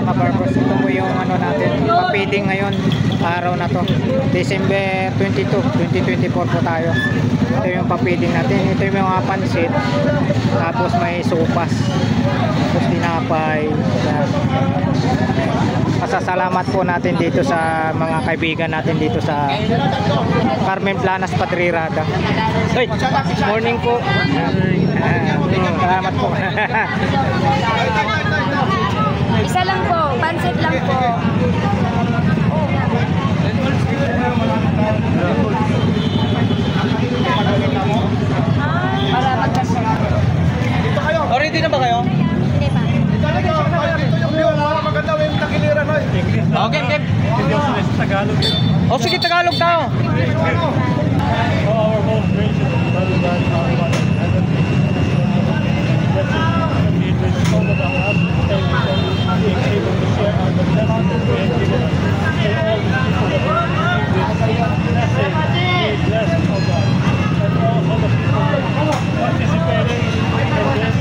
kabarbers. Ito po yung ano natin, papiting ngayon, araw na to. December 22, 2024 po tayo. Ito yung papiting natin. Ito yung mga pansit. Tapos may sopas. Tapos tinapay. Yan. Pasasalamat po natin dito sa mga kaibigan natin dito sa Carmen Planas, Patrirada. Hey, morning po. Salamat po. Isa lang po, pansit lang po. Para magkasya. Ready na ba kayo? Hindi pa. Ito yung view, maganda yung takiliran. Okay, okay. Tagalog. O sige, Tagalog tayo. Our most gracious Father God, our Father in heaven, blessed be the soul of our heart, and being able to share our blessings that we have given us. And all the people that are blessed, be blessed, O God. And all the people participating in this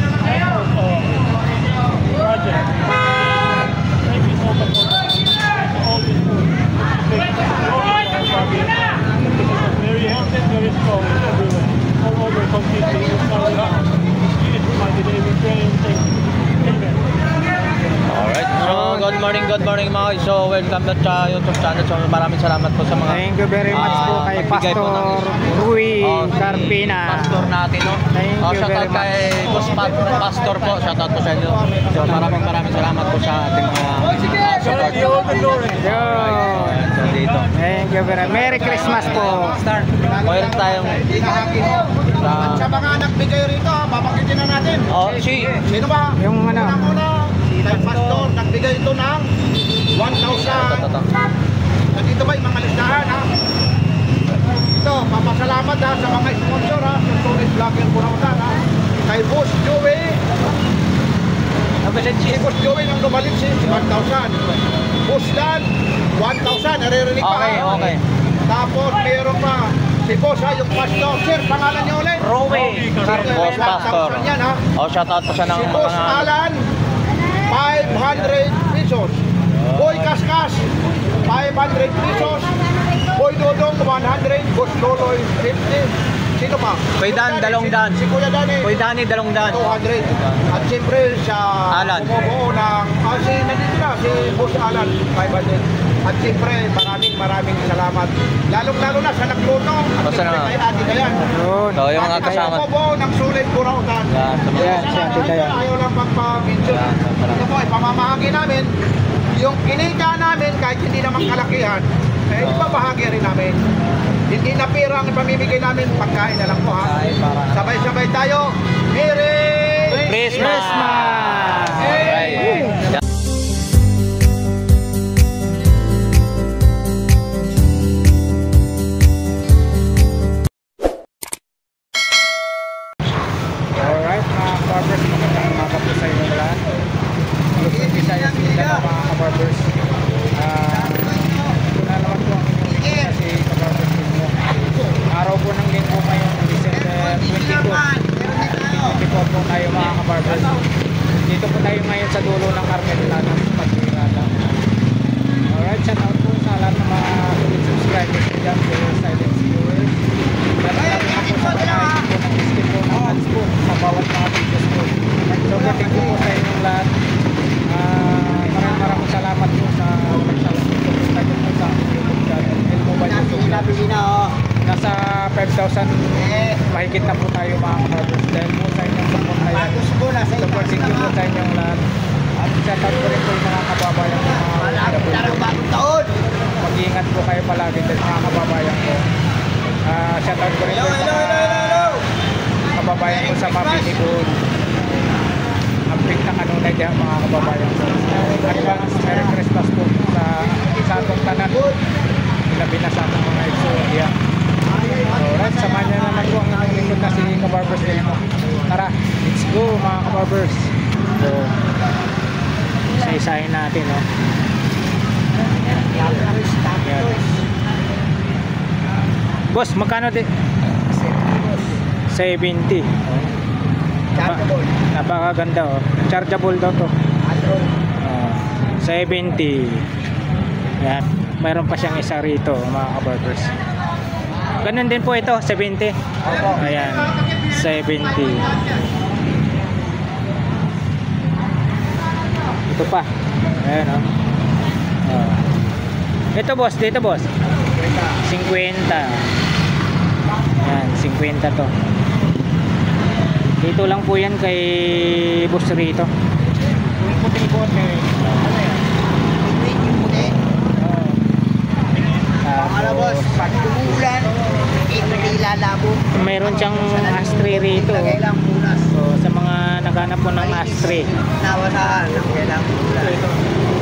project. Thank you so much for all this food. Thank you for all this very healthy and very strong everywhere. All over completely. In Jesus' mighty name we pray and thank you. Amen. Alright, so good morning mga guys. So welcome back sa YouTube channel. So maraming salamat po sa mga Thank you very much po kay nagbigay po Pastor ng- Rui si Carpina. Pastor natin, no? Thank you Shout very out kay Boss Pastor po. Shout out po sa inyo. So maraming salamat po sa ating mga support. Yo. So dito. Thank you very much. Merry Christmas po. Mayroon tayong Sa mga nagbigay rito, babanggitin na natin. Sino ba? Yung ano, Una, kay Pastor, nagbigay ito ng 1,000. Nandito ba yung mga listahan, ha? Ito, papasalamat ha sa mga sponsor, ha? Sa Solid Vlogger Burautan, ha? Kay Boss Joey. Si Boss Joey ng Lumalinsi, 1,000. Boss Dan, 1,000. Naririnig pa, Okay, ha? okay. Tapos meron pa si Boss, ha? Yung Pastor. Sir, pangalan niya ulit? Boss Pastor. Yan, ha? Oh, shout out po siya ng Si Boss Alan, 500 pesos. Boy Kaskas, 500 pesos. Boy Dodong, 100. Boss Loloy, 50. Sino pa? Kuya Dan, dalawang dan. Si Kuya Dani, Kuya Danny, dalawang dan. 200. At siyempre siya Alan. bumubuo ng, nandito na, si Boss Alan, 500. At siyempre, maraming salamat. Lalong-lalo na sa nagluto. At Basta siyempre na. kay Ate Dayan. yun. So yung mga Ate kasama. Dayan, bumubuo ng Solid Burautan. Yan, sa mga Yan, si Ate Dayan. Ayaw lang magpa-mention. Yan, salamat. Ito po, ipamamahagi namin. Yung kinita namin, kahit hindi naman kalakihan, ipamahagi rin namin. Hindi na pera ang ipamimigay namin, pagkain na lang po, ha. Sabay-sabay tayo. Merry Christmas! Alright. Alright mga kabarbers, magandang umaga po sa inyo lahat. Luzon, Visayas, Mindanao mga kabarbers. Ito na naman po ang inyong si kabarbers ninyo. Araw po ng linggo ngayon, December 22. 24 po tayo mga kabarbers. Dito po tayo ngayon sa dulo ng Carmen Planas, Patrirada. Alright, shout out po sa lahat ng mga subscribers dyan, silent viewers. Salamat po sa mga skip po ng ads po sa bawat mga videos po. So, thank you po sa inyong lahat. Maraming salamat po sa subscribe po sa YouTube channel. El Mobile YouTube channel. Nasa 5,000 mahigit na po tayo mga kabarbers. Dahil po sa inyong support na yan. Support, thank you po sa inyong lahat. At shout out po rin po yung mga kababayan ko. Mag-iingat po kayo palagi dahil mga kababayan ko. Shout out ko rin po sa kababayan ko sa Mapinibon. Ang pink na kanunay dyan mga kababayan ko. Advance Merry Christmas po sa atong tanan. Ilabi na sa atong mga Exodia. Alright, samahan nyo naman po ang inyong lingkod na si Kabarbers Demo. Tara, let's go mga kabarbers. So, isa-isahin natin, no? Yan. Boss, magkano din? 70. Chargeable. Napakaganda, oh. Chargeable daw to. 70. Yan. Mayroon pa siyang isa rito, mga kabarbers. Ganun din po ito, 70. Ayan, 70. Ito pa. Ayan, oh. Ito boss, dito boss. 50. Ayan, 50 to. Dito lang po yan kay boss rito. Yung puting boss eh. Ano yan? Yung puti. Boss, pag tumulan, hindi lalabo. Mayroon siyang ashtray rito. Lagay lang munas. So, sa mga naghanap po ng ashtray. Nawasaan, lagay lang munas.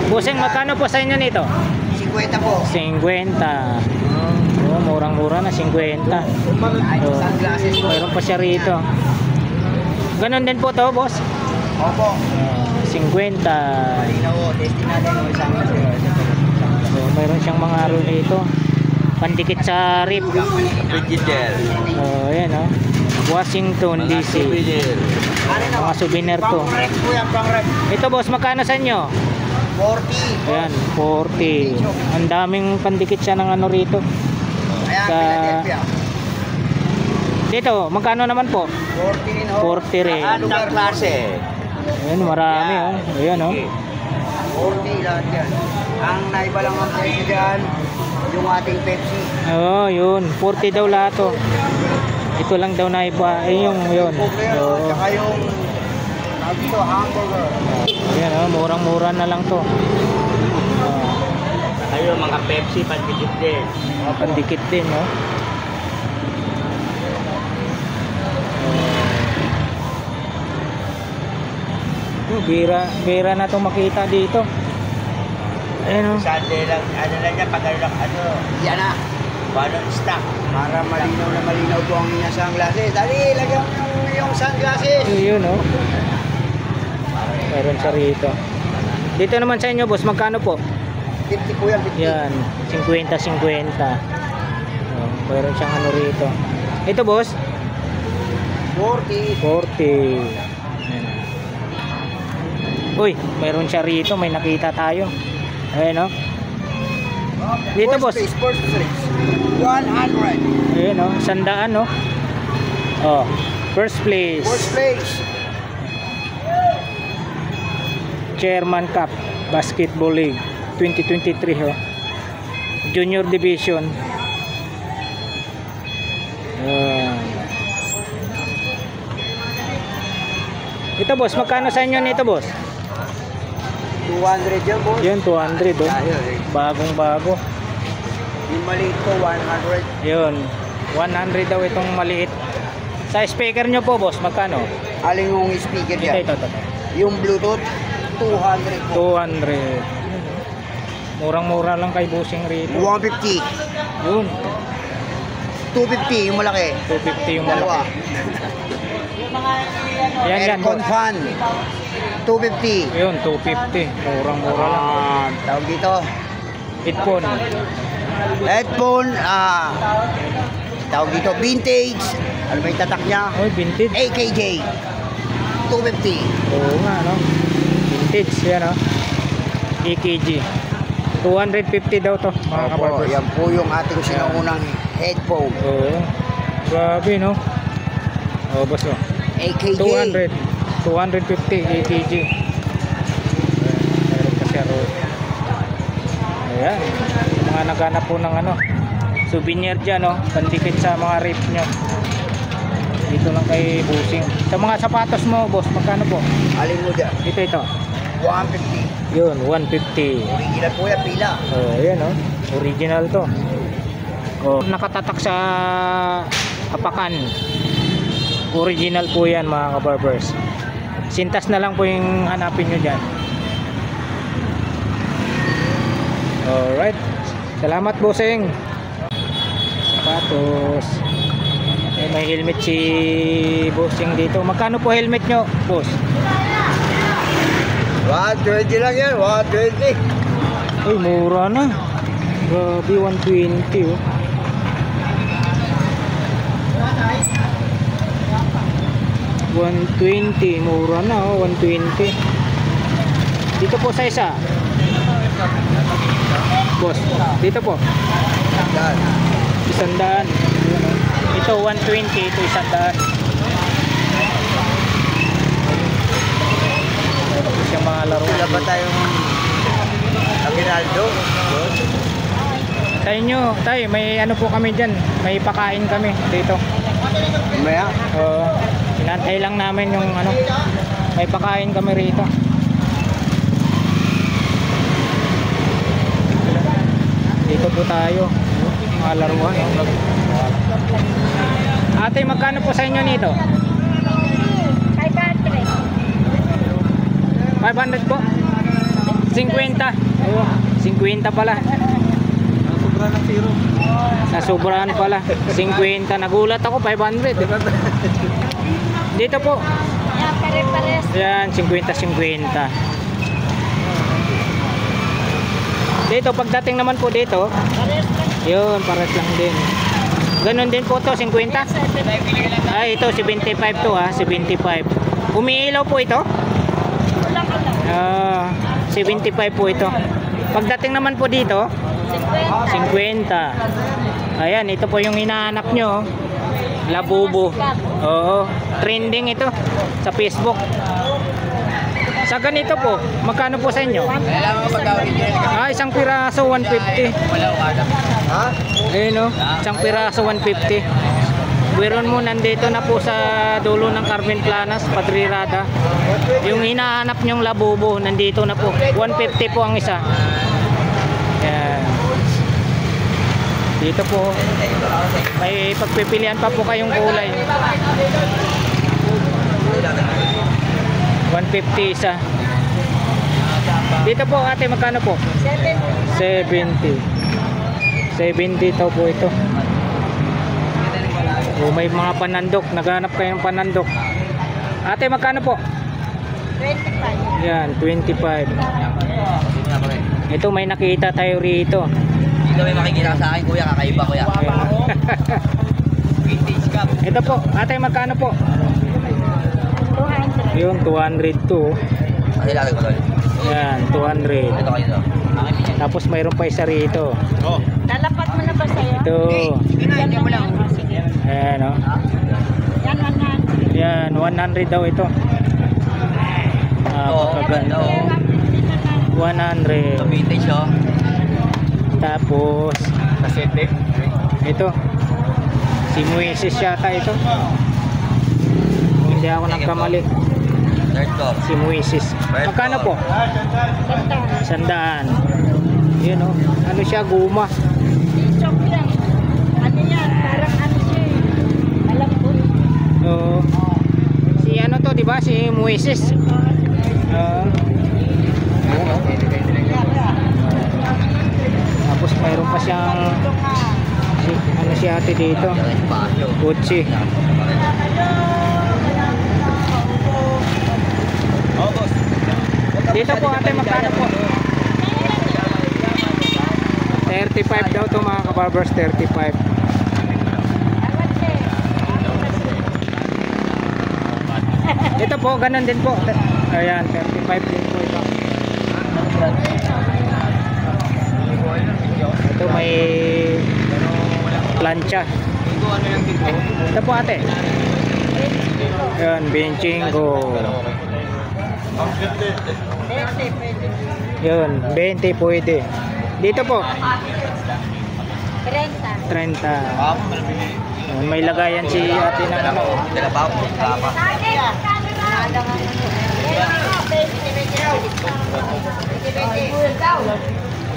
Busing, magkano po sa inyo nito? 50 po. 50. Oh, murang-mura na, 50. So, Sunglasses po. mayroon pa siya rito. Ganon din po to, boss. Opo. 50. Malinaw po, testing natin yung isang So, mayroon siyang mga aro rito. Pandikit sa rip. Digital. Oh, ayan oh. Washington DC. Mga souvenir to. Pang-rep po yan, pang-rep. Ito boss, magkano sa inyo? 40. Ayan, 40. Ang daming pandikit siya ng ano rito. Ayan, Sa- Philadelphia. Dito, magkano naman po? 40 rin ho. 40 rin. Anong klase? Ayan, marami oh. Ayan oh. 40 lahat yan. Ang naiba lang ang presyo dyan, yung ating Pepsi. Oo, yun. 40 daw lahat oh. Ito lang daw na iba. Yung yun. Oo. Tsaka yung dito, hamburger. Ayan oh, murang-mura na lang to. Ayun, mga Pepsi, pandikit din. Pandikit din oh. Bira na to makita dito. Ayan oh. Sunday lang, ano lang yan, pag ano, Yan na. balon stock. Para malinaw na malinaw po ang inyong sunglasses. Dali, lagyan mo yung sunglasses. Yun oh. Meron siya rito. Dito naman sa inyo boss, magkano po? 50 po yan, 50. Yan, 50-50. Oh, meron siyang ano rito. Ito boss, 40. 40. Ayan. Uy, meron siya rito, may nakita tayo. Ayan oh. Dito boss. First place. 100. Ayan oh, 100 oh. Oh, first place. First place. Chairman Cup Basketball League 2023 oh. Junior Division. Ito boss, magkano sa inyo nito boss? 200 yan, boss. Yun, 200 oh. Ayun, eh. Bagong bago. Yung maliit ko, 100. Yun, 100 daw itong maliit. Sa speaker nyo po boss, magkano? Aling yung speaker Ito, yan. ito. Yung Bluetooth, 200 po. 200. Murang-mura lang kay Busing rito. 150. Yun, 250 yung malaki. 250 yung Dalawa. malaki. Yan, yan. Aircon fan, 250. Yun, 250. Murang-mura lang. Tawag dito. Headphone. Headphone, tawag dito, vintage. Ano ba yung tatak niya? Oh, vintage. AKJ, 250. Oo nga, no? Vintage, yan, oh. EKG. 250 daw to, mga Opo, kabarbers. yan po yung ating sinaunang headphone. Oo. Grabe, no? Oh, boss, oh. AKJ. 200. 250 EKG. Meron pa siya road. Ayan. Mga naghanap po ng ano, souvenir dyan, no? Pandikit sa mga rip nyo. Dito lang kay Busing. Sa mga sapatos mo, boss, magkano po? Alin mo dyan? Ito. 150. Yun, 150. Original po yan, pila. Oh, ayan oh. Original to. Oh, nakatatak sa hapakan. Original po yan, mga kabarbers. Sintas na lang po yung hanapin nyo dyan. Alright. Salamat, bossing. Sapatos. May helmet si bossing dito. Magkano po helmet nyo, boss? 120 lang yan, 120. Ay, mura na. Grabe, 120 oh. $120, mura na oh, 120. Dito po sa isa. Boss, dito po. Yan. 100. Ito 120, ito 100. Tapos yung mga laro. Wala ba tayong Aguinaldo? Tayo nyo, tayo, may ano po kami dyan. May pakain kami dito. Maya? Oo. Sinantay lang namin yung ano. May pakain kami rito. Dito po tayo. Mga laruan. Ate, magkano po sa inyo nito? 500 po? 50. Oo, 50 pala. Nasubrahan pala. 50. Nagulat ako, 500. Dito po. Yan, pare-pares. Yan, 50-50. Dito, pagdating naman po dito, Pares lang. yun, pares lang din. Ganon din po to, 50. Ay, ito, 75 to ha, 75. Umiilaw po ito? Kulang-kulang. 75 po ito. Pagdating naman po dito, 50. 50. Ayan, ito po yung hinahanap nyo. Labubo. Oo, trending ito sa Facebook. Sa ganito po, magkano po sa inyo? Isang piraso 150. Ha? Ayun o, isang piraso 150. Biron mo, nandito na po sa dulo ng Carmen Planas, Padrirada. Yung hinahanap nyong labubo, nandito na po. 150 po ang isa. Yan. Dito po, may pagpipilian pa po kayong kulay. 150 isa. Dito po ate, magkano po? 70. 70 daw po ito. O, may mga panandok, naghanap kayong panandok. Ate, magkano po? 25. Yan, 25. Ito, may nakita tayo rito. Dito may makikita sa akin, kuya. Kakaiba, kuya. Vintage cup. Ito po, ate, magkano po? 200. Yun, 200 to. Ano ilalagay ko doon? Yan, 200. Ito kayo doon. Tapos mayroon pa isa rito. Lalapat mo na ba sa'yo? Ito. Yan mo lang. Sige. Ayan, o. Yan, 100. Yan, 100 daw ito. Pagkaganda. Oo. 100. Ito vintage, oh. Tapos, Kasete. ito. Si Moises yata ito. Hindi ako nagkamali. Third ko. Si Moises. Magkano po? 100. Yun o. Ano siya? Guma. Chok yan. Ano yan? Parang ano siya eh. Malambot. Oo. Si ano to, di ba? Si Moises. Tapos mayroon pa siyang ano si ate dito. Gucci. Dito po ate, magkano po? 35 daw to mga kabarbers, 35. Ito po, ganun din po. Ayan, 35 din po ito. Ito may plancha. Ito po ate. Ayan, benching ko. Yun, 20 pwede. Dito po, 30. 30. Ayan, may lagayan si ate ng ano.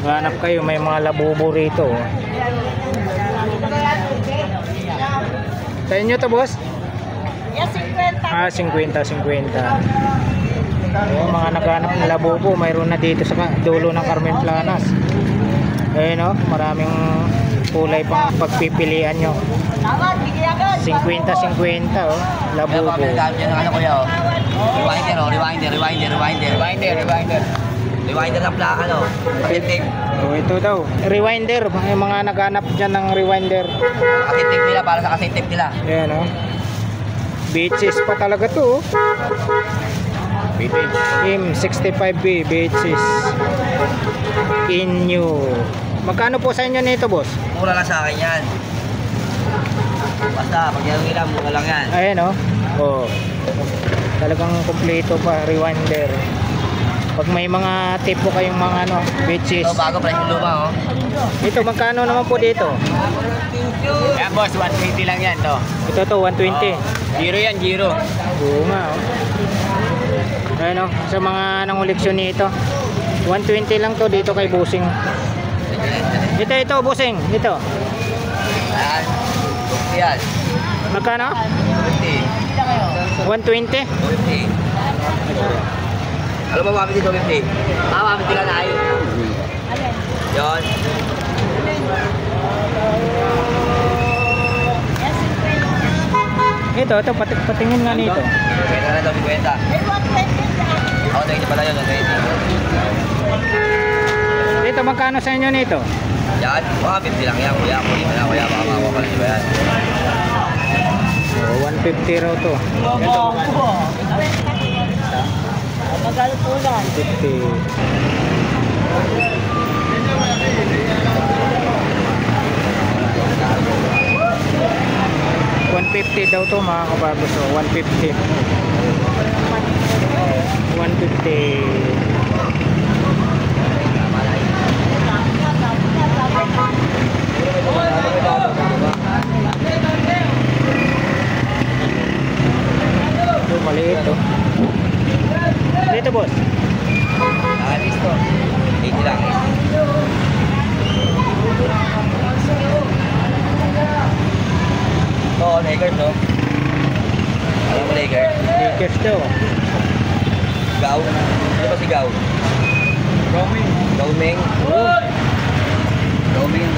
Hanap kayo, may mga labubo rito. Sa inyo to, boss? Yes, 50. 50. Yung mga naghanap ng labubo, mayroon na dito sa dulo ng Carmen Planas. Ayun o, maraming kulay pang pagpipilian nyo. 50-50 oh, labubo. Ano kuya, oh. Rewinder. Rewinder ng plaka, no? Kasintik. Oh, ito daw, rewinder. Yung mga naghanap dyan ng rewinder. Kasintik nila para sa kasintik nila. Ayan o. Beaches pa talaga to. Vintage. M65B, beaches. Inyo. Magkano po sa inyo nito, boss? Mura lang sa akin yan. Basta, pag yung ilang, mura lang yan. Ayan oh. Oh. Talagang kompleto pa, rewinder. Pag may mga tip po kayong mga ano, bitches. Ito, bago pa yung luma, oh. Ito, magkano naman po dito? Yan boss, 120 lang yan to. Ito to, 120. Giro yan, giro. Oo nga oh. Ayan oh, sa mga nangoleksyon nito. 120 lang to dito kay Busing. Ito, Busing. Ito. Ayan. Yan. Magkano? 50. 120? 50. Alam mo, mami dito 50. Mami dito na ay. Yun. Ito, patingin nga nito. Kwenta na daw, kwenta. Ako, tingin pala yun. Dito, magkano sa inyo nito? Yan. Mga 50 lang yan. Kuya, baka makakuha nyo ba yan? Oh, 150 raw to. Ito, Magkano po lang? 50. $150 daw to mga kabarbos. So, 150. 150. Ito, maliit to. Dito, boss. Alis to. 80 lang. Ito, Lakers, no? Alam mo, Lakers? Lakers to. Gaw. Ano ba si Gaw? Gauming. Gauming. Gauming.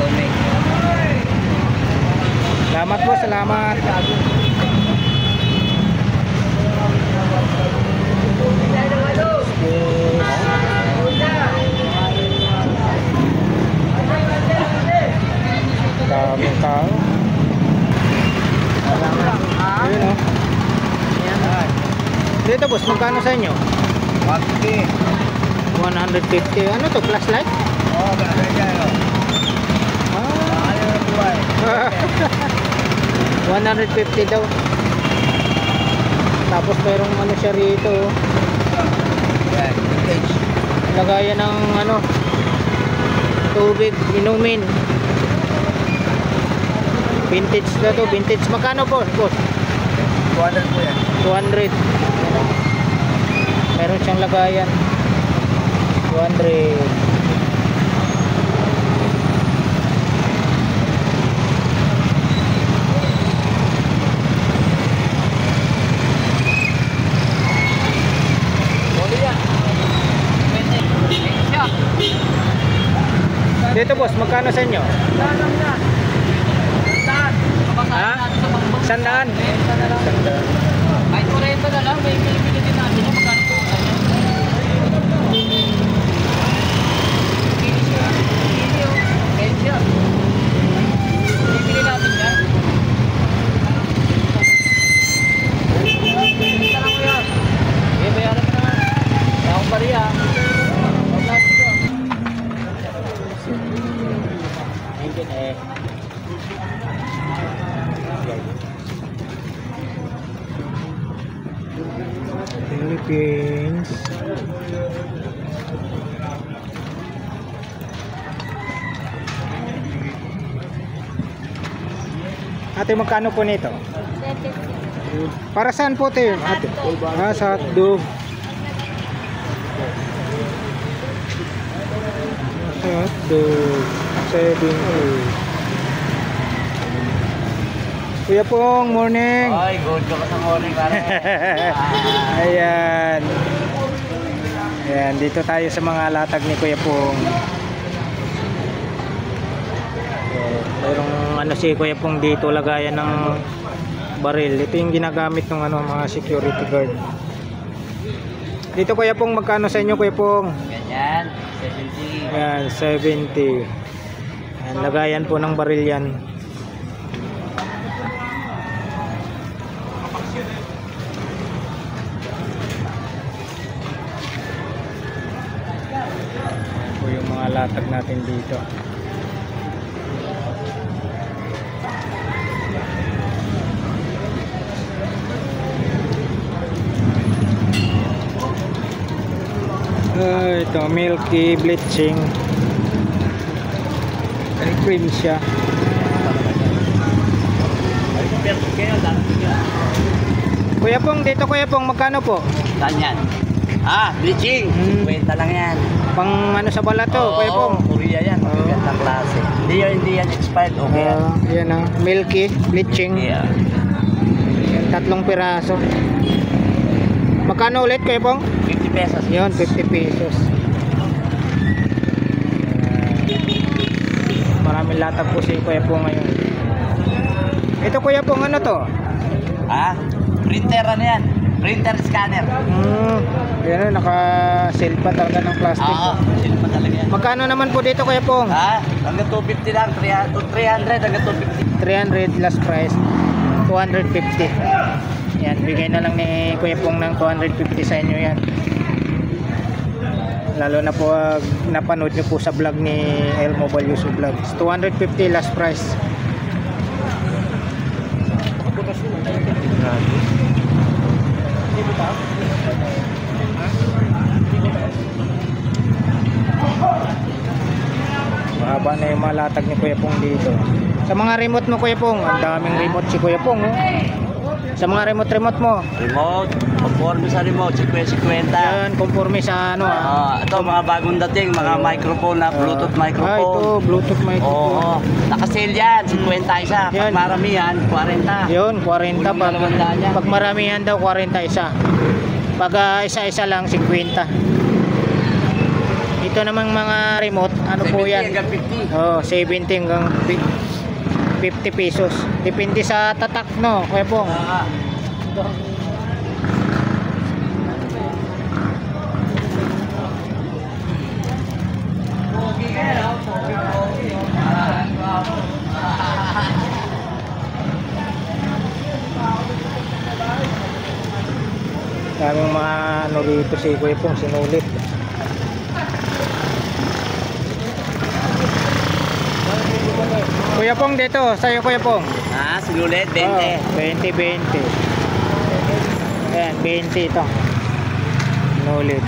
Salamat po, salamat. Daming tao. Ayun o. Dito boss, magkano sa inyo? 150. 150. Ano to, flashlight? Oo, gano'n yan, no? Ayaw na buhay. 150 daw. Tapos mayroong ano siya rito. Yan, vintage. Lagayan ng ano, tubig, inumin. Vintage na to, vintage. Magkano po, boss? 200 po yan. 200. Meron siyang lagayan. 200. Dito boss, magkano sa inyo? Ha? Sandaan? Kahit 40 na lang, may bibili din natin. Magkano po sa inyo? Bibili natin yan. Bibili lang ko yan. Eh, bayaran mo naman. Kaya akong bariya. Philippines. Ate, magkano po nito? Para saan po ito? Ate? Ah, sa hotdog. Sa hotdog. 70. Kuya Pong, morning. Ay, good ka pa sa morning, pare. Ayan. Ayan, dito tayo sa mga latag ni Kuya Pong. Mayroong ano si Kuya Pong dito, lagayan ng baril. Ito yung ginagamit ng ano, mga security guard. Dito Kuya Pong, magkano sa inyo Kuya Pong? Ganyan, 70. Ayan, 70. Ayan, lagayan po ng baril yan. Po yung mga latag natin dito. Ito milky bleaching, may cream siya. Kuya Pong, dito Kuya Pong, magkano po? Saan yan? Bleaching. Kwenta lang yan. Pang ano sa balat to, Kuya Pong? Korea yan. Magandang klase. Hindi yan expired. Okay yan. Yan milky bleaching. Yeah. 3 piraso. Magkano ulit Kuya Pong? 50 pesos. Yun, 50 pesos. Maraming latag po si Kuya Pong ngayon. Ito Kuya Pong, ano to? Printer ano yan? Printer scanner. Yan, naka-seal pa talaga ng plastic. Sino pa talaga yan? Magkano naman po dito Kuya Pong? Hanggang 250 lang. 300 hanggang 250. 300 last price. 250. Yan, bigay na lang ni Kuya Pong ng 250 sa inyo yan. Lalo na po napanood nyo po sa vlog ni El Mobile Yusu Vlogs. 250 last price. Mahaba na yung malatag ni Kuya Pong dito. Sa mga remote mo Kuya Pong, ang daming remote si Kuya Pong. Sa mga remote mo. Remote. Conforme sa remote. 50-50. Yan, conforme sa ano Ito mga bagong dating. Mga microphone na Bluetooth microphone. Ito, Bluetooth microphone. Naka-sale yan. 50 isa. Yan. Pag maramihan, 40. Yun, 40 pag maramihan daw 40 isa. Pag isa-isa lang 50. Ito namang mga remote, ano po yan? 70 hanggang 50. 70 hanggang 50 pesos. Depende sa tatak, no, Kuya Pong. Daming mga ano dito si Kuya Pong, sinulit. Kuya Pong, dito sa'yo Kuya Pong. Sinulit, 20. 20. Ayan, 20 ito. Sinulit.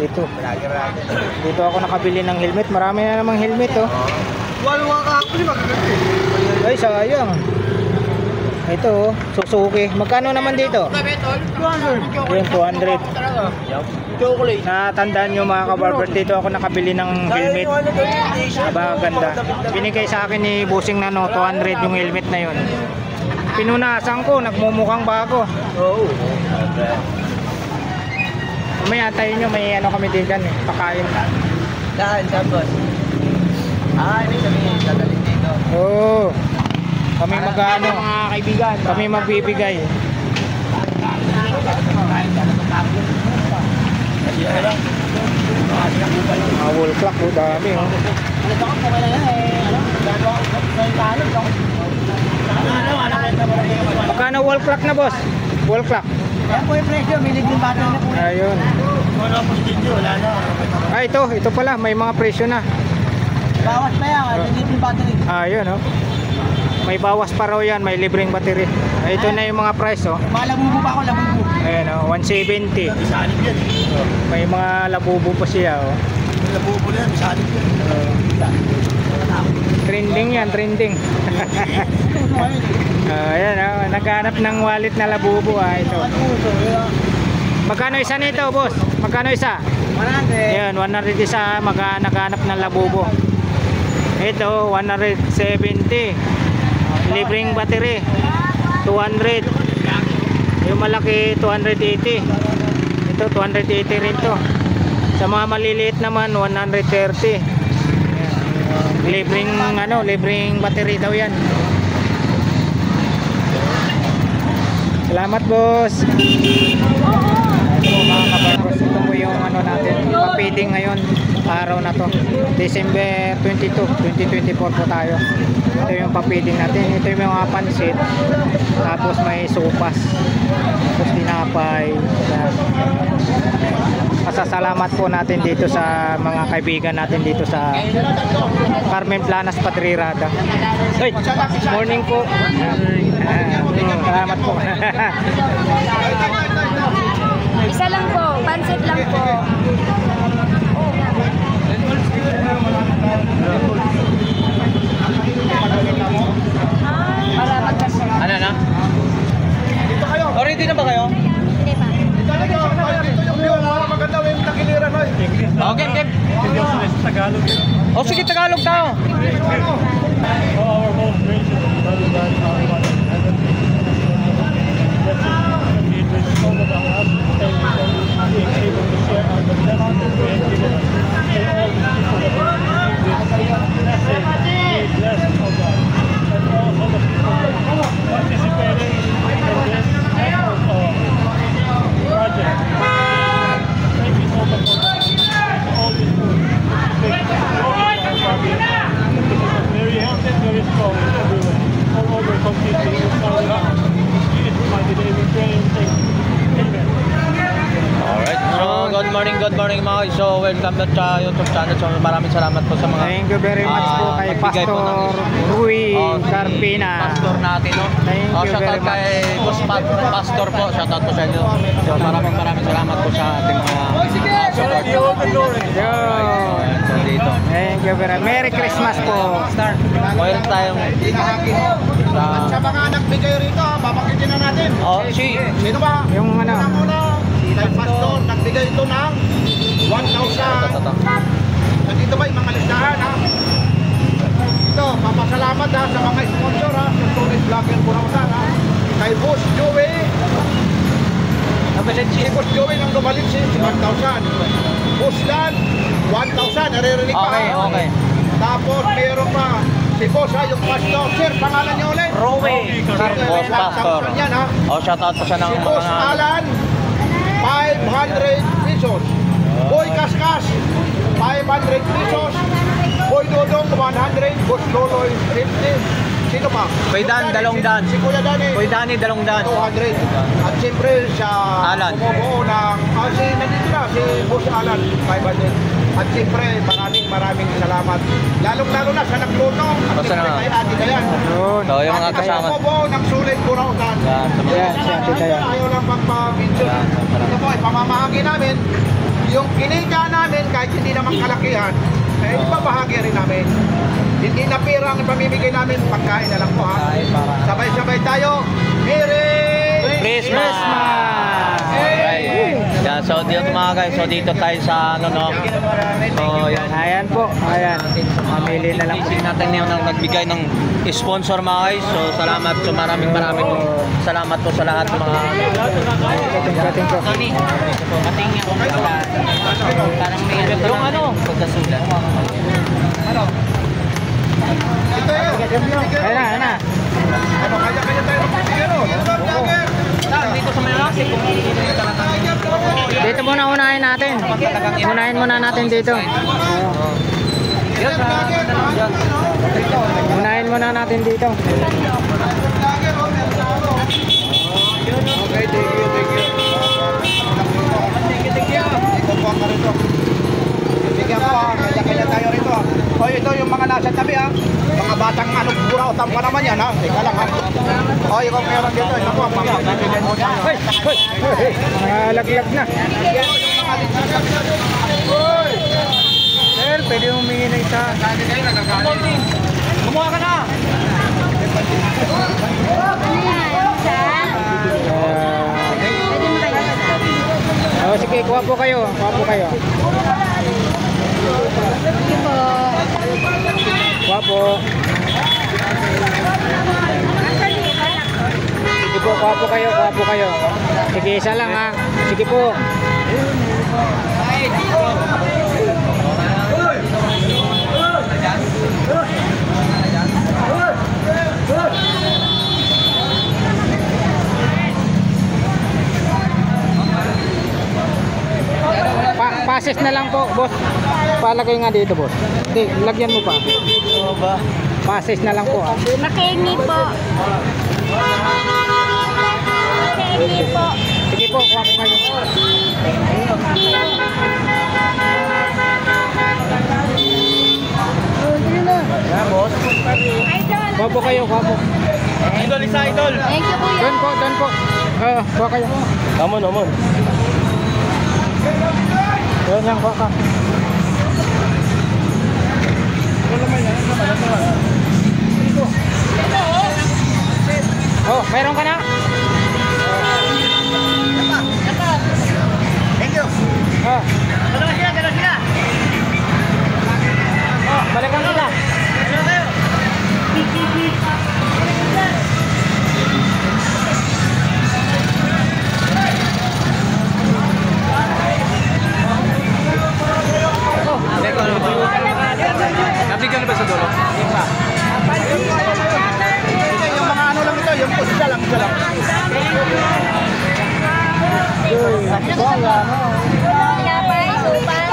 Dito ako nakabili ng helmet. Marami na namang helmet Ay, sayang. Ito Suzuki. Magkano naman dito? 200. Yun, 200. Natandaan nyo mga kabarber, dito ako nakabili ng helmet. Aba, ganda. Binigay sa akin ni Busing na 200 yung helmet na yun. Pinunasan ko, nagmumukhang bago. May antayin nyo, may ano kami din dyan pakain. Saan boss? Hindi kami dadalhin dito. Kami mag-ano, mga kaibigan, kami magbibigay. Mga wall clock, dami Magkano wall clock na boss? Wall clock. Yan po yung presyo, may libreng battery na po. Ayun. Wala po studio, wala na. Ito pala, may mga presyo na. Bawas pa yan, may libreng battery. Ayun may bawas pa raw yan, may libreng battery. Ito na yung mga price Mga labubo pa ako, labubo. Ayan 170. May mga labubo pa siya Labubo na yan, masalip yan. Trending yan, trending. Ayan naghanap ng wallet na labubo ito. Magkano isa nito boss? Magkano isa? 100. Ayan 100 isa, naghanap ng labubo. Ito 170. Libreng battery 200. Yung malaki 280. Ito 280 rin to. Sa mga maliliit naman 130. Libreng battery daw yan. Salamat, boss. Ito po mga kabarbers, ito po yung ano natin, papiding ngayon, araw na to. December 22, 2024 po tayo. Ito yung papiding natin. Ito yung mga pansit. Tapos may sopas. Tapos tinapay. Yan. Pasasalamat po natin dito sa mga kaibigan natin dito sa Carmen Planas, Patrirada. Hey, morning po. Salamat po. Isa lang po, pansit lang po. Para magkasya. Ano na? Oh, ready na ba kayo? Hindi pa. Okay, okay. Tagalog. Oh, sige, Tagalog tayo. Our most gracious brother God, our one in heaven, that's it with all of us, thank you for being able to share our blessings we have given us. And all the people that have received this blessing, be blessed, O God. And also the people that are participating in this project. Thank you so much for all this food. Thank you for all our projects. Very healthy, very strong everywhere. All over completely. In Jesus' mighty name we pray and thank you. Amen. Alright, so good morning mga guys. So welcome back sa YouTube channel. So maraming salamat po sa mga Thank you very much po kay nagbigay po Pastor ng- Rui Oh, si Carpina. Pastor natin, no? Thank you Shoutout very much. kay Boss Pastor po. Shoutout po sa inyo. So maraming salamat po sa ating mga support. Yo. So dito. Thank you very much. Merry Christmas po. Mayroon tayong Sa mga nagbigay rito, babakitin na natin. Sino ba? Yung ano. Una, si Tay Pastor, nagbigay ito ng 1,000. Nandito ba yung mga listahan, ha? Ito, papasalamat ha, sa mga sponsor ha, sa Solid Vlogger Burawsan ha. Kay Boss Joey. Si Boss Joey ng Lumalinsi, 1,000. Boss Dan, 1,000. Naririnig pa Okay, ha? okay. Tapos meron pa si Boss ha, yung pastor. Sir, pangalan niyo ulit? Boss Pastor. 1,000 yan ha. Oh, shoutout po siya ng Si Boss mga Alan, 500 pesos. Boy Kaskas, 500 pesos. Boy Dodong, 100. Boss Loloy, 50. Sino pa? Kuya Dan, dalawang dan. Si Kuya Dani, Kuya Danny, dalawang dan. 200. At siyempre sa Alan. bumubuo ng, nandito na, si Boss Alan, 500. At siyempre, maraming salamat. Lalong-lalo na sa nagluto. At Basta siyempre na. kay Ate Dayan. Yun. So yung mga Ate Dayan, kasama. bumubuo ng sulit Burautan. Yan, sa mga Yan, si Ate Dayan. Ayaw lang magpa-video. Yan, salamat. Ito po, ipamamahagi namin. Yung kinita namin, kahit hindi naman kalakihan, ipabahagi rin namin. Hindi na pira ang ipamimigay namin, pagkain na lang po ha. Sabay-sabay tayo. Merry Christmas! Alright. Yan, so dito mga guys, so dito tayo sa ano no. So yan. Ayan po. Ayan. Mamili na lang po. Ising natin yung nagbigay ng sponsor mga guys. So salamat, so maraming pong salamat po sa lahat ng mga Kating ko. yung ano, pagkasulat. Ito yun. Ayan na, ayan na. Ano, kaya-kaya tayo magbibigay no? Dito sa Malaki kung Dito muna unahin natin. Unahin muna natin dito. Unahin muna natin dito. Okay, thank you. Ikukuha ka rito. Bigyan ko ha, kaya-kaya tayo rito ha. O ito yung mga nasa tabi ha. Mga batang burautan pa naman yan ha. Teka lang ha. O yung meron dito, ito po, pamabibigyan mo dyan. Laglag na. Sir, pwede humingi na isa. Kumuha ka na! Oh, sige, kuha po kayo. Kuha po kayo. Kuha po. Sige po, kuha po kayo. Kuha po kayo. Sige, isa lang ha. Sige po. Pases na lang po, boss. Palagay nga dito, boss. Hindi, lagyan mo pa. Oo ba? Pases na lang po. Makihingi po. Makihingi po. Sige po, kuha po kayo. Yeah, boss. Idol. Kuha po kayo, kuha po. Idol, isa idol. Thank you, kuya. Doon po. Kuha kayo. Amon. Doon lang, kuha ka. Oh, meron ka na? Thank you. Oh. Oh, balikan kita. Nabigyan na ba sa dulo? Yung mga ano lang ito, yung pusa lang, isa lang.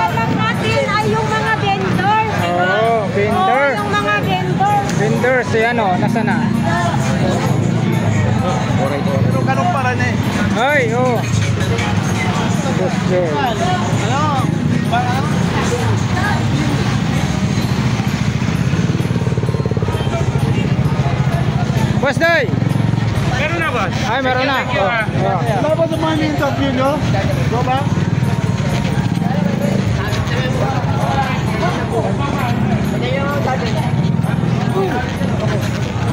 Lang natin ay yung mga vendors. Oh, vendor. Oo, yung mga vendors. Vendor, si ano, nasa na? Pero ganun pa rin eh. Ay, oh. Boss Joy. Boss Day! Meron na, boss. Ay, meron na. Oh. Wala ba sa mga interview nyo? Go ba?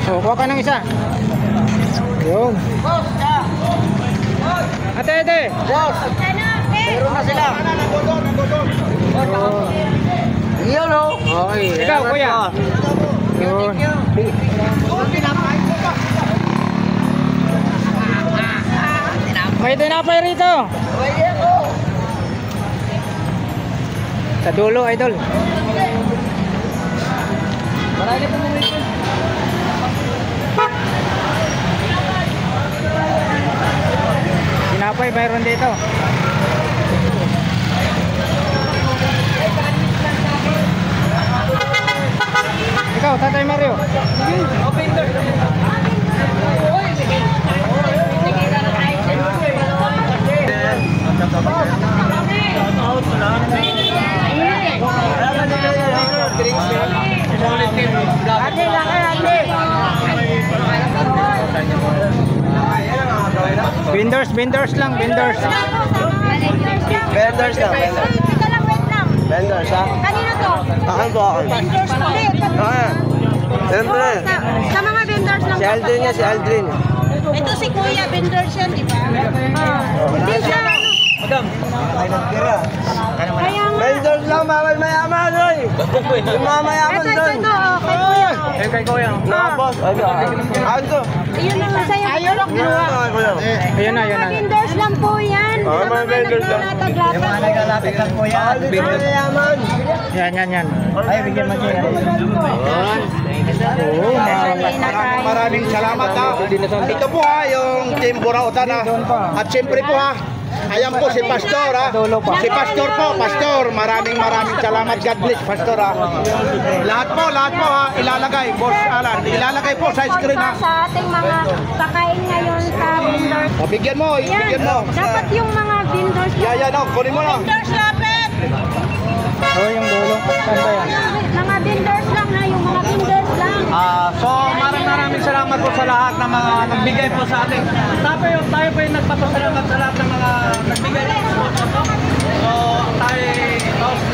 Oh, kuha ka ng isa. Yung. Ate. Meron na sila. Nandodon. Oh. Iyon o. Okay. Ikaw, kuya. Yun. May tinapay rito. Sa dulo, idol. Tinapay, mayroon dito. Ikaw, Tatay Mario. Vendors lang. Vendors lang. Vendors lang. Teka lang, wait lang. Vendors, ha? Kanino to? Akin po. Vendors po. Siyempre. Sa mga vendors lang. Si Aldrin niya, si Aldrin. Ito si Kuya, vendors yan, di ba? Hindi siya, ano. Madam. Kaya nga. Vendors lang, bawal mayaman, oy. Yung mga mayaman Ito, doon. kay Kuya. Kay Kuya. Mga boss. Ano? Ayun ang masaya. Ayun ang ginawa. Ayun na. Mga vendors lang po yan. Ah, Sa mga vendors lang. naglalapit lang po yan. Vendors mayaman. Yan. Ay, bigyan mo siya. Oo, Maraming salamat ha. Ito po ha, yung Team Burautan ha. At siyempre po ha, ayan po si Pastor ha. Si Pastor po, Pastor. Maraming salamat. God bless Pastor ha. Lahat po ha, ilalagay. Boss Alan, ilalagay po sa screen ha. Sa ating mga pakain ngayon sa vendors. Bigyan mo. Dapat yung mga vendors lang. Yan, kunin mo na. Vendors lapit! Oh, yung dulo. Saan ba yan? Mga vendors lang ha, yung mga vendors lang. So maraming salamat po sa lahat ng mga nagbigay po sa atin. Tayo po yung nagpapasalamat sa lahat ng mga nagbigay ng sponsor po. So tayo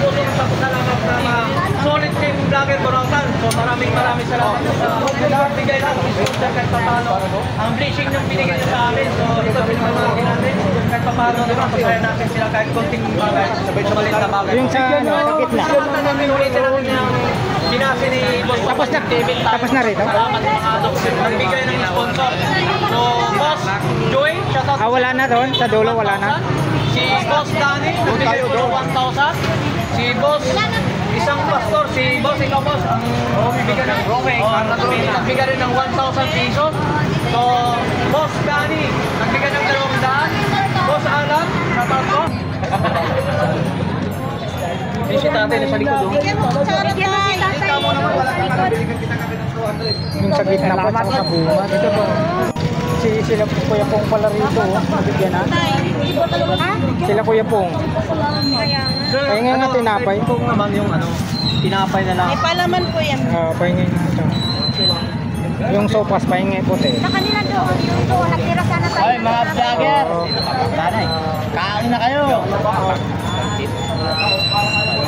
po nagpapasalamat sa mga solid team vlogger Burautan. So maraming salamat po sa nagbigay ng sponsor kahit paano. Ang blessing yung binigay nyo sa amin. So ito pinamamagin natin. Kahit paano napasaya natin sila kahit konting bagay. Sabay-sabay na bagay. Yung sa gitna. Ulitin natin yung binasi ni Boss. Tapos na rito? Salamat sa mga adoption. Nagbigay ng sponsor. So, Boss Joy, shoutout. Wala na doon. Sa dulo, wala na. Si Boss Danny, nagbigay po ng 1,000. Si Boss, isang pastor, si Boss, ikaw Boss, nagbigay ng nagbigay rin ng 1,000 pesos. So, Boss Danny, nagbigay ng 200. Boss Alan, shoutout po. Yung si tatay na sa likod, oh. Bigyan mo si tatay. Kita mo naman, wala ka nga. Binigyan kita kami ng 200. Yung sa gitna pa at sa bunga. Dito po. Sila Kuya Pong pala rito. Nabigyan na. Sila Kuya Pong. Pahingay nga tinapay. Kung naman yung ano, tinapay na lang. May palaman po yan. Pahingay nga ito. Yung sopas, pahingay puti. Sa kanila doon, yung doon, natira sana tayo. Ay, mga vlogger! Tanay, kain na kayo!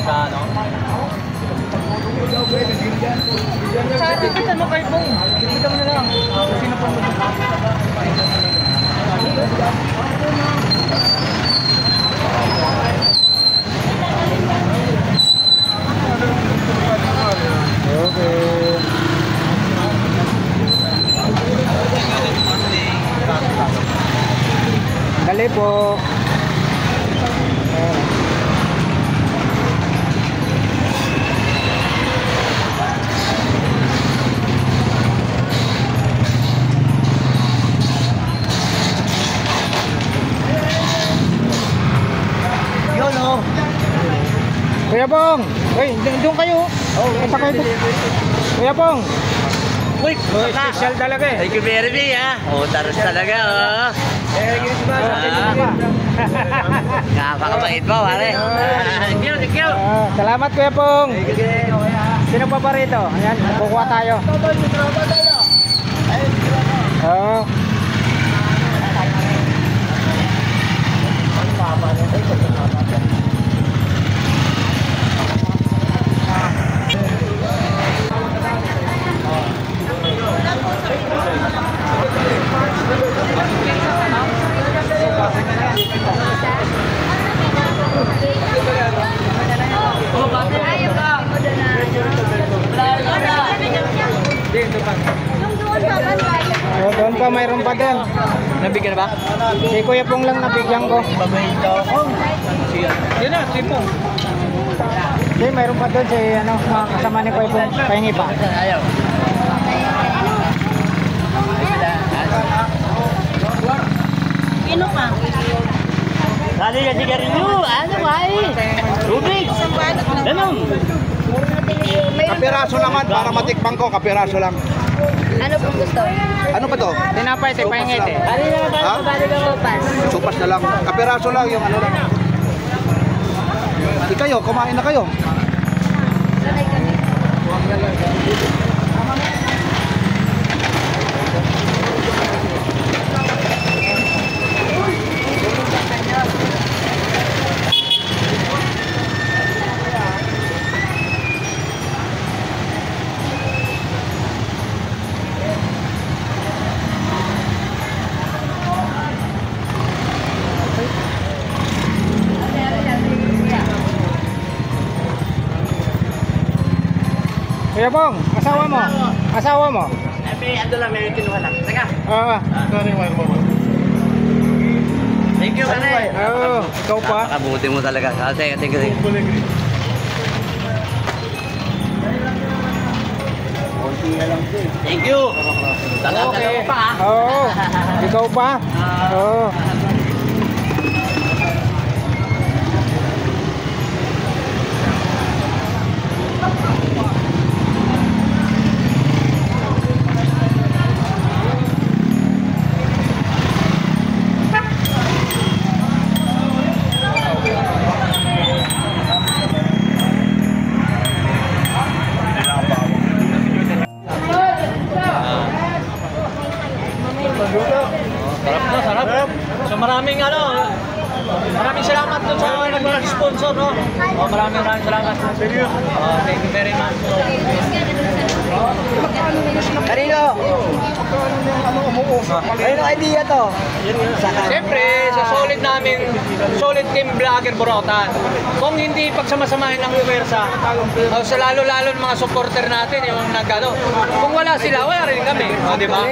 Sa ano? Sabi ka ano kayo pong? Kita mo na lang. Sino po mo? Okay. Dali po. Yun o. Kuya Pong! Uy, doon kayo. Punta kayo doon. Kuya Pong! Uy, Special talaga eh. Thank you very much ah. Oh, taros talaga oh. Kapakabait mo pare. Thank you, thank you. Salamat Kuya Pong. Sino pa ba rito? Ayan, kukuha tayo. Oo. Doon pa, mayroon pa doon. Nabigyan ba? Si Kuya Pong lang nabigyan ko. Babait daw ako. Yan na, tipo. Hindi, mayroon pa doon si ano, mga kasama ni Kuya Pong. Pahingi pa. Ayaw. Ino pa? Dali ka sigarilyo. Ano ba eh? Rubik. Ganun. Kapiraso naman para matikman ko, kapiraso lang. Ano pong gusto? Ano ba to? Tinapay, te, pahingi te. Ha? Supas na lang. Kapiraso lang yung ano lang. Di kayo, kumain na kayo. Kuya Pong, asawa mo? Asawa mo? May ano lang, may kinuha lang. Teka. Oo. Thank you, pare. Oo, ikaw pa. Nakabuti mo talaga. Thank you. Thank you. Okay. Oo. Ikaw pa. Oo. Sarap na, sarap. So maraming maraming salamat doon sa nag-sponsor, no? Oh, maraming salamat. Thank you very much. Kanino? Kanino idea to? Siyempre, sa solid team vlogger Borotan. Kung hindi pagsamasamahin ng puwersa, sa lalo-lalo ng mga supporter natin, yung kung wala sila, wala rin kami. Di ba?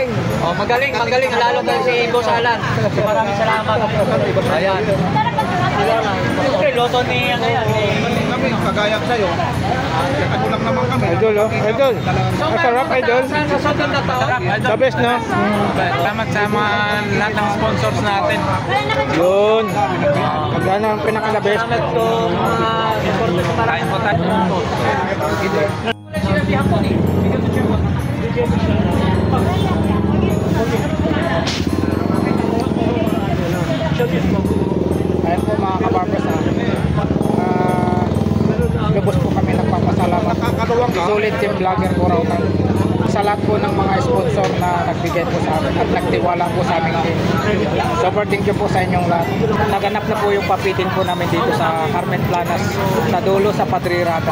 Magaling, lalo kasi si Boss Alan. Maraming salamat. Ayan. loto ni ano yan. Kami, kagaya sa'yo. Ano lang naman kami. Idol, oh. Idol. Masarap, idol. Sa susunod na taon. The best, no? Salamat sa mga lahat ng sponsors natin. Yun. Magkano ang pinaka-the best? Salamat to mga supporters sa maraming po tayo. Sinabihan ko ni. Ayan po mga kabarbers, lubos po kami nagpapasalamat. Solid Team Vlogger po raw sa lahat po ng mga sponsor na nagbigay po sa amin at nagtiwala po sa aming team. Super thank you po sa inyong lahat. Naganap na po yung papitin po namin dito sa Carmen Planas, sa dulo sa Patrirada.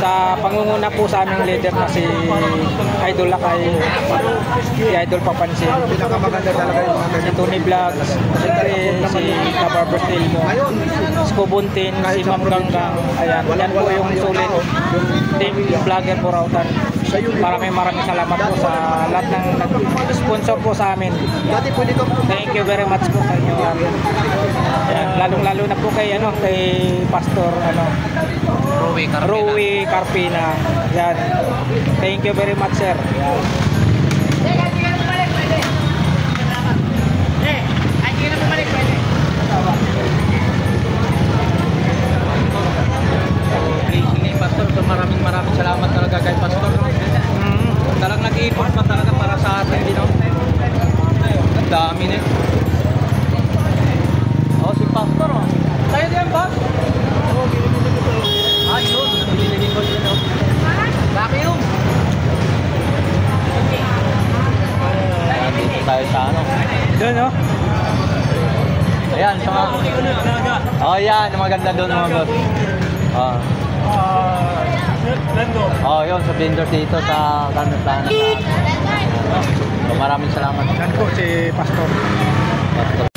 Sa pangunguna po sa aming leader na si Idol Lakay, si Idol Papansin, Pinakamaganda talaga yung mga si Tony Vlogs, siyempre si Kabarbers Tilmo, si Kubuntin, si Ma'am Ganggang. Ayan, yan po yung sulit team vlogger po Rautan. Maraming salamat po sa lahat ng nag-sponsor po sa amin. Dati pwede kang Thank you very much po sa inyo. Ayan, lalong-lalo na po kay Pastor Rowie Carpina. Yan. Thank you very much, sir. Yan. Pastor, so maraming salamat talaga kay Pastor. Talagang nag-iipon pa talaga para sa atin, you know. Ang dami na. Oh, si Pastor, oh. Tayo din, boss? Ayun, binilingin ko yun, oh. Laki yun. Dito tayo sa ano. Doon, no? Ayan, sa mga... Oh, yan, maganda doon mga boss. Oh. Oh, yun, sa vendor dito sa Carmen Planas. So, maraming salamat. Yan po si Pastor. Pastor.